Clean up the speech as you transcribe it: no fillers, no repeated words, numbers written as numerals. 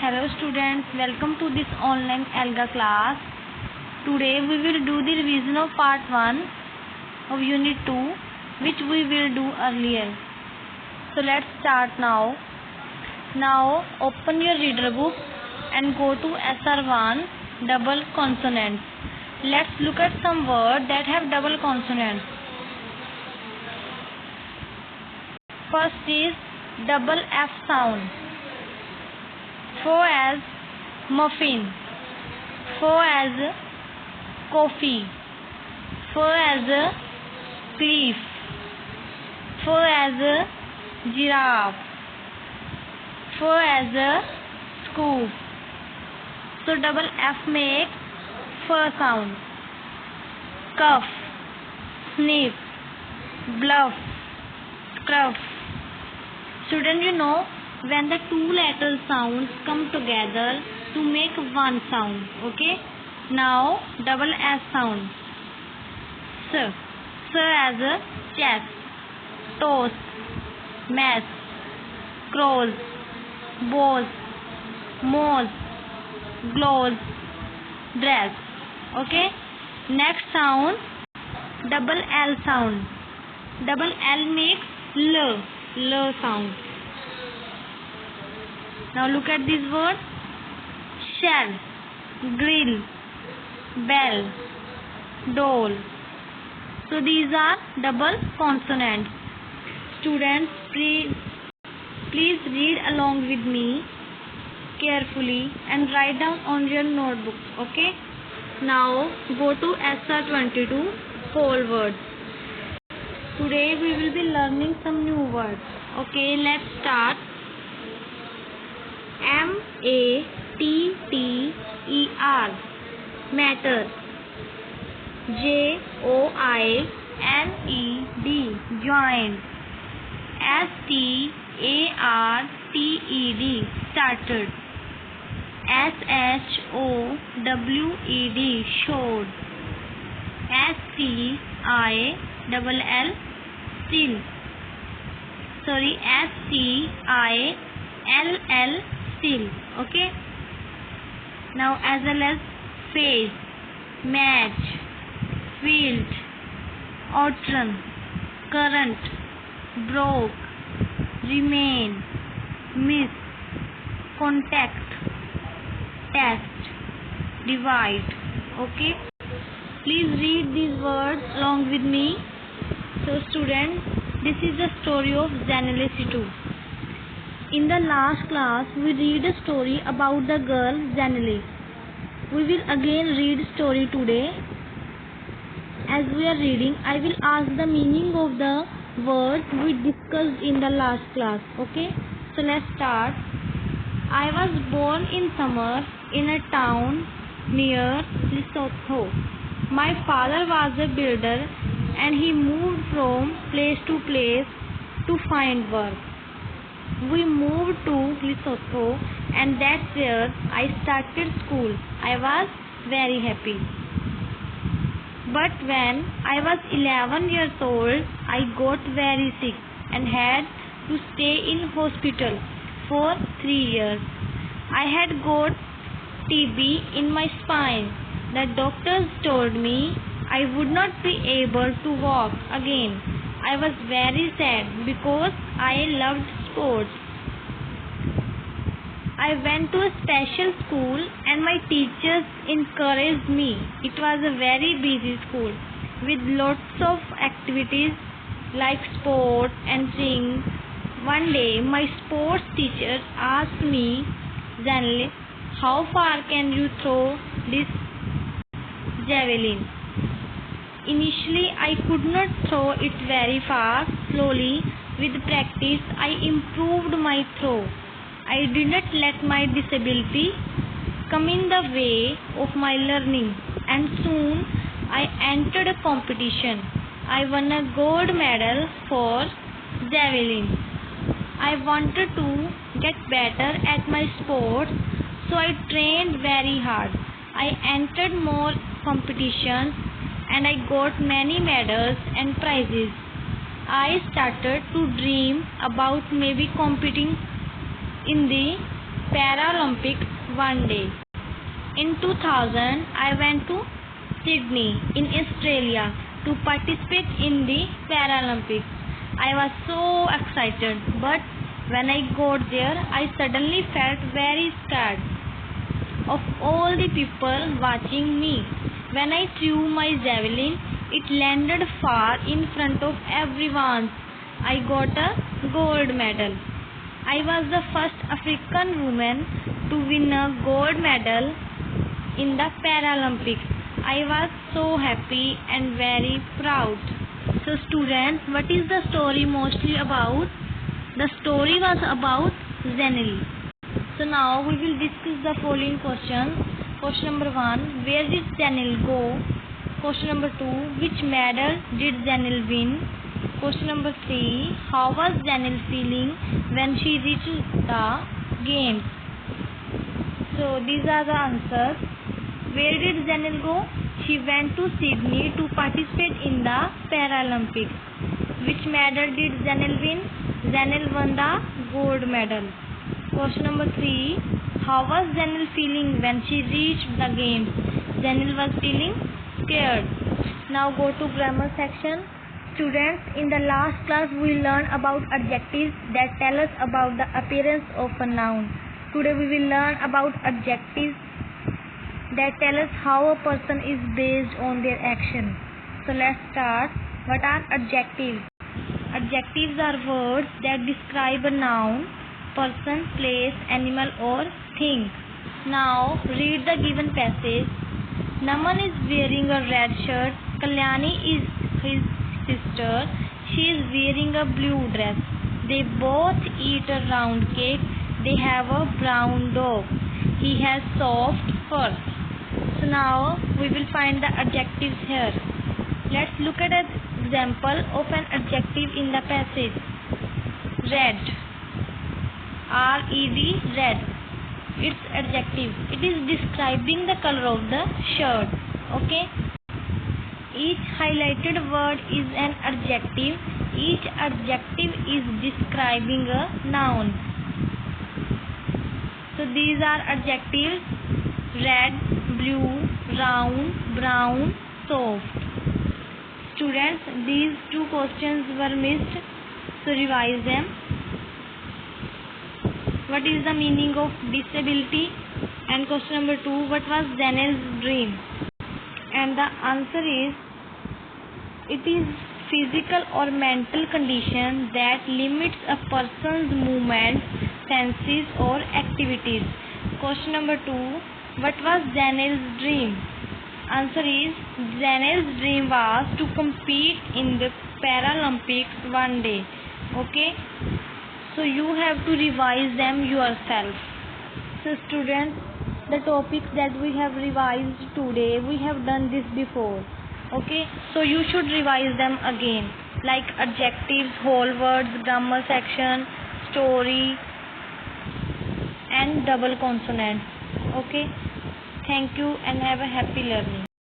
Hello students, welcome to this online ALGA class. Today we will do the revision of part 1 of unit 2 which we will do earlier. So let's start now. Now open your reader book and go to SR1 double consonants. Let's look at some words that have double consonants. First is double F sound. For as muffin, for as coffee, for as cliff, for as giraffe, for as scoop. So double F make fur sound. Cuff, sniff, bluff, scruff. Student, you know when the two letter sounds come together to make one sound. Okay. Now double S sound. Sir as a chest, toast, mess, crows, bows, mows, glows, dress. Okay. Next sound double L sound. Double L makes L sound. Now look at this word: shell, grill, bell, doll. So these are double consonants. Students, please read along with me carefully and write down on your notebook. Okay. Now go to SR22 whole words. Today we will be learning some new words. Okay, let's start. M-A-T-T-E-R, matter. J-O-I-N-E-D, joint. S-T-A-R-T-E-D, started. S-H-O-W-E-D, showed. S-C-I-L-L, still. Sorry, S-C-I-L-L, still. Okay. Now as well as face, match, field, outrun, current, broke, remain, miss, contact, test, divide. Okay. Please read these words along with me. So students, this is the story of Zanele. In the last class, we read a story about the girl Zanele. We will again read story today. As we are reading, I will ask the meaning of the words we discussed in the last class. Okay? So let's start. I was born in summer in a town near Lesotho. My father was a builder and he moved from place to place to find work. We moved to Lesotho and that's where I started school. I was very happy. But when I was 11 years old, I got very sick and had to stay in hospital for 3 years. I had got TB in my spine. The doctors told me I would not be able to walk again. I was very sad because I loved sports. I went to a special school and my teachers encouraged me. It was a very busy school with lots of activities like sports and sing. One day my sports teacher asked me, Zanele, how far can you throw this javelin? Initially I could not throw it very fast. Slowly, with practice, I improved my throw. I did not let my disability come in the way of my learning, and soon I entered a competition. I won a gold medal for javelin. I wanted to get better at my sport, so I trained very hard. I entered more competitions and I got many medals and prizes. I started to dream about maybe competing in the Paralympics one day. In 2000, I went to Sydney in Australia to participate in the Paralympics. I was so excited, but when I got there, I suddenly felt very scared of all the people watching me. When I threw my javelin, it landed far in front of everyone. I got a gold medal. I was the first African woman to win a gold medal in the Paralympics. I was so happy and very proud. So students, what is the story mostly about? The story was about Zenil. So now we will discuss the following questions. Question number 1, where did Zenil go? Question number 2, which medal did Zenil win? Question number 3, how was Zenil feeling when she reached the games? So these are the answers. Where did Zenil go? She went to Sydney to participate in the Paralympics. Which medal did Zenil win? Zenil won the gold medal. Question number 3. How was Zenil feeling when she reached the games? Zenil was feeling scared. Now go to grammar section. Students, in the last class we learned about adjectives that tell us about the appearance of a noun. Today we will learn about adjectives that tell us how a person is based on their action. So let's start. What are adjectives? Adjectives are words that describe a noun, person, place, animal or thing. Now read the given passage. Naman is wearing a red shirt. Kalyani is his sister. She is wearing a blue dress. They both eat a round cake. They have a brown dog. He has soft fur. So now we will find the adjectives here. Let's look at an example of an adjective in the passage. Red. R-E-D, red. It's adjective. It is describing the color of the shirt. Okay. Each highlighted word is an adjective. Each adjective is describing a noun. So these are adjectives: red, blue, round, brown, soft. Students, these two questions were missed, so revise them. What is the meaning of disability? And question number 2, what was Zenil's dream? And the answer is, it is physical or mental condition that limits a person's movements, senses or activities. Question number 2, what was Zenil's dream? Answer is, Zenil's dream was to compete in the Paralympics one day. Okay, so you have to revise them yourself. So students, the topics that we have revised today, we have done this before. Okay, so you should revise them again, like adjectives, whole words, grammar section, story and double consonants. Okay, thank you and have a happy learning.